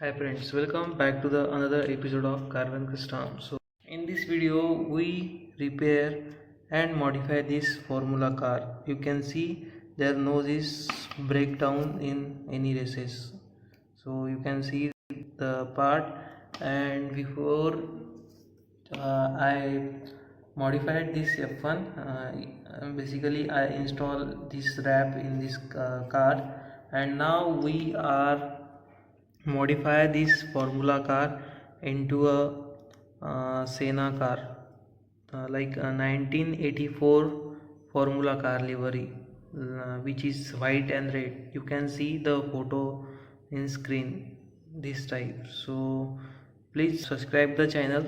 Hi friends, welcome back to the another episode of Carbon Custom. So in this video we repair and modify this Formula car. You can see their nose is breakdown in any races. So you can see the part, and before I modified this F1. Basically I installed this wrap in this car, and now we are modify this Formula car into a Senna car, like a 1984 Formula car livery, which is white and red. You can see the photo in screen this type. So please subscribe the channel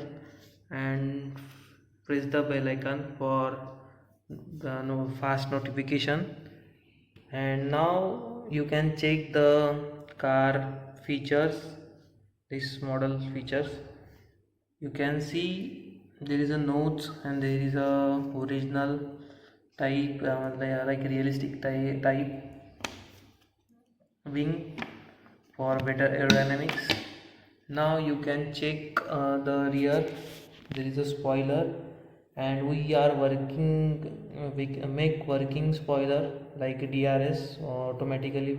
and press the bell icon for the fast notification. And now you can check the car features, this model features. You can see there is a notes and there is a original type, like realistic type wing for better aerodynamics. Now you can check the rear. There is a spoiler, and we are working we make working spoiler like DRS automatically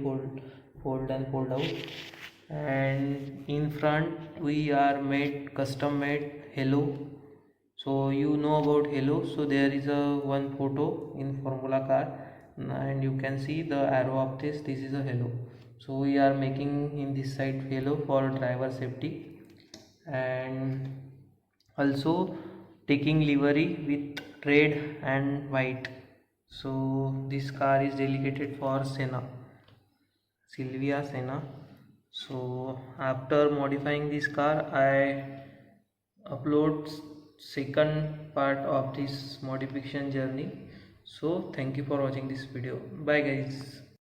fold and fold out. And in front we are made custom made halo. So you know about halo, so there is a one photo in Formula car, and you can see the arrow of this is a halo. So we are making in this side halo for driver safety, and also taking livery with red and white. So this car is dedicated for Senna, Silvia Senna. So after modifying this car, I upload second part of this modification journey. So thank you for watching this video. Bye guys.